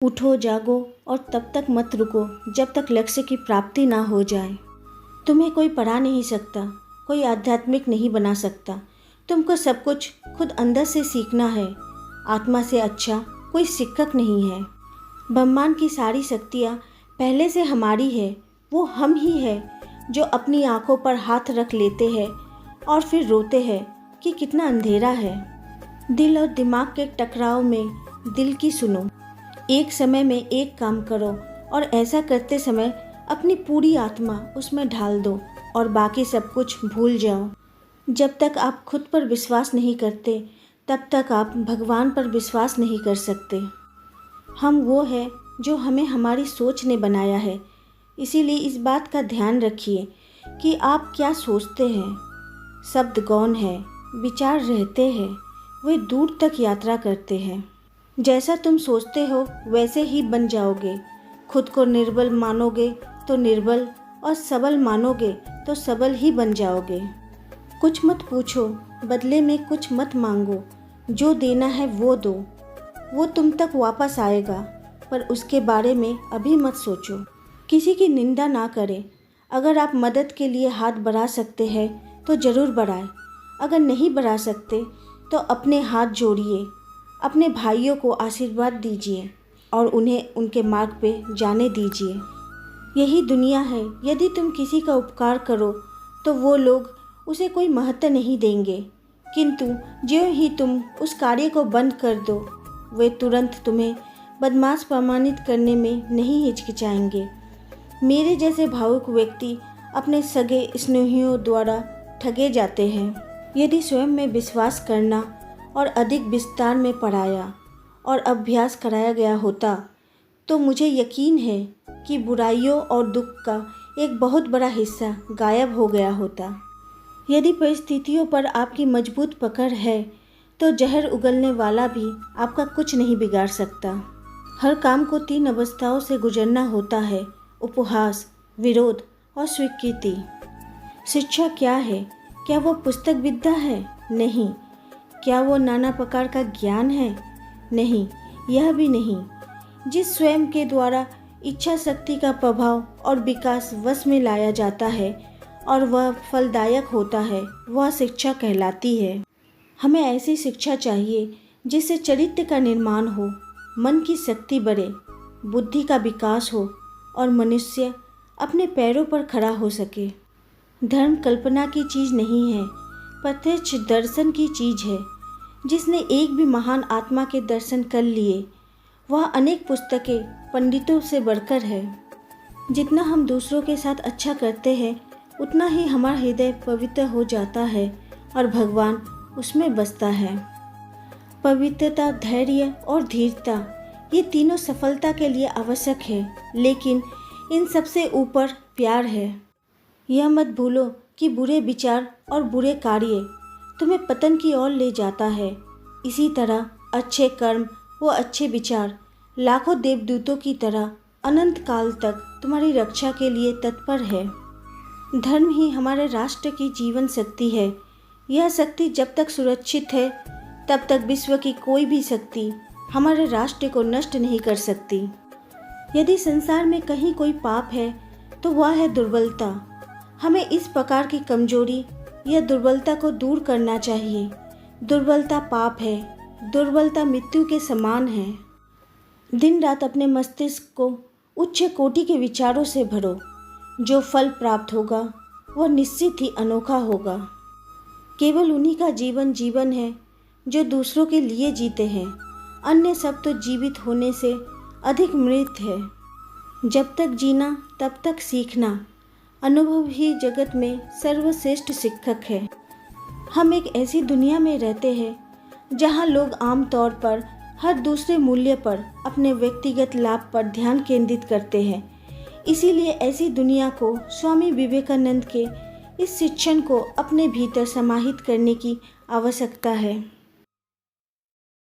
उठो जागो और तब तक मत रुको जब तक लक्ष्य की प्राप्ति ना हो जाए। तुम्हें कोई पढ़ा नहीं सकता, कोई आध्यात्मिक नहीं बना सकता। तुमको सब कुछ खुद अंदर से सीखना है। आत्मा से अच्छा कोई शिक्षक नहीं है। ब्रह्मांड की सारी शक्तियाँ पहले से हमारी है। वो हम ही है जो अपनी आंखों पर हाथ रख लेते हैं और फिर रोते हैं कि कितना अंधेरा है। दिल और दिमाग के टकराव में दिल की सुनो। एक समय में एक काम करो और ऐसा करते समय अपनी पूरी आत्मा उसमें ढाल दो और बाकी सब कुछ भूल जाओ। जब तक आप खुद पर विश्वास नहीं करते तब तक आप भगवान पर विश्वास नहीं कर सकते। हम वो है जो हमें हमारी सोच ने बनाया है। इसीलिए इस बात का ध्यान रखिए कि आप क्या सोचते हैं। शब्द गौण है, विचार रहते हैं, वे दूर तक यात्रा करते हैं। जैसा तुम सोचते हो वैसे ही बन जाओगे। खुद को निर्बल मानोगे तो निर्बल और सबल मानोगे तो सबल ही बन जाओगे। कुछ मत पूछो, बदले में कुछ मत मांगो। जो देना है वो दो, वो तुम तक वापस आएगा, पर उसके बारे में अभी मत सोचो। किसी की निंदा ना करें। अगर आप मदद के लिए हाथ बढ़ा सकते हैं तो ज़रूर बढ़ाएं। अगर नहीं बढ़ा सकते तो अपने हाथ जोड़िए, अपने भाइयों को आशीर्वाद दीजिए और उन्हें उनके मार्ग पे जाने दीजिए। यही दुनिया है। यदि तुम किसी का उपकार करो तो वो लोग उसे कोई महत्व नहीं देंगे, किंतु ज्यों ही तुम उस कार्य को बंद कर दो वे तुरंत तुम्हें बदमाश प्रमाणित करने में नहीं हिचकिचाएंगे। मेरे जैसे भावुक व्यक्ति अपने सगे स्नेहियों द्वारा ठगे जाते हैं। यदि स्वयं में विश्वास करना और अधिक विस्तार में पढ़ाया और अभ्यास कराया गया होता तो मुझे यकीन है कि बुराइयों और दुख का एक बहुत बड़ा हिस्सा गायब हो गया होता। यदि परिस्थितियों पर आपकी मजबूत पकड़ है तो जहर उगलने वाला भी आपका कुछ नहीं बिगाड़ सकता। हर काम को 3 अवस्थाओं से गुजरना होता है: उपहास, विरोध और स्वीकृति। शिक्षा क्या है? क्या वो पुस्तक विद्या है? नहीं। क्या वो नाना प्रकार का ज्ञान है? नहीं, यह भी नहीं। जिस स्वयं के द्वारा इच्छा शक्ति का प्रभाव और विकास वश में लाया जाता है और वह फलदायक होता है, वह शिक्षा कहलाती है। हमें ऐसी शिक्षा चाहिए जिससे चरित्र का निर्माण हो, मन की शक्ति बढ़े, बुद्धि का विकास हो और मनुष्य अपने पैरों पर खड़ा हो सके। धर्म कल्पना की चीज़ नहीं है, प्रत्यक्ष दर्शन की चीज़ है। जिसने एक भी महान आत्मा के दर्शन कर लिए वह अनेक पुस्तकें पंडितों से बढ़कर है। जितना हम दूसरों के साथ अच्छा करते हैं उतना ही हमारा हृदय पवित्र हो जाता है और भगवान उसमें बसता है। पवित्रता, धैर्य और धीरता, ये तीनों सफलता के लिए आवश्यक है, लेकिन इन सबसे ऊपर प्यार है। यह मत भूलो कि बुरे विचार और बुरे कार्य तुम्हें पतन की ओर ले जाता है। इसी तरह अच्छे कर्म व अच्छे विचार लाखों देवदूतों की तरह अनंत काल तक तुम्हारी रक्षा के लिए तत्पर है। धर्म ही हमारे राष्ट्र की जीवन शक्ति है। यह शक्ति जब तक सुरक्षित है तब तक विश्व की कोई भी शक्ति हमारे राष्ट्र को नष्ट नहीं कर सकती। यदि संसार में कहीं कोई पाप है तो वह है दुर्बलता। हमें इस प्रकार की कमजोरी या दुर्बलता को दूर करना चाहिए। दुर्बलता पाप है, दुर्बलता मृत्यु के समान है। दिन रात अपने मस्तिष्क को उच्च कोटि के विचारों से भरो। जो फल प्राप्त होगा वह निश्चित ही अनोखा होगा। केवल उन्हीं का जीवन है जो दूसरों के लिए जीते हैं। अन्य सब तो जीवित होने से अधिक मृत है। जब तक जीना तब तक सीखना। अनुभव ही जगत में सर्वश्रेष्ठ शिक्षक है। हम एक ऐसी दुनिया में रहते हैं जहां लोग आमतौर पर हर दूसरे मूल्य पर अपने व्यक्तिगत लाभ पर ध्यान केंद्रित करते हैं। इसीलिए ऐसी दुनिया को स्वामी विवेकानंद के इस शिक्षण को अपने भीतर समाहित करने की आवश्यकता है।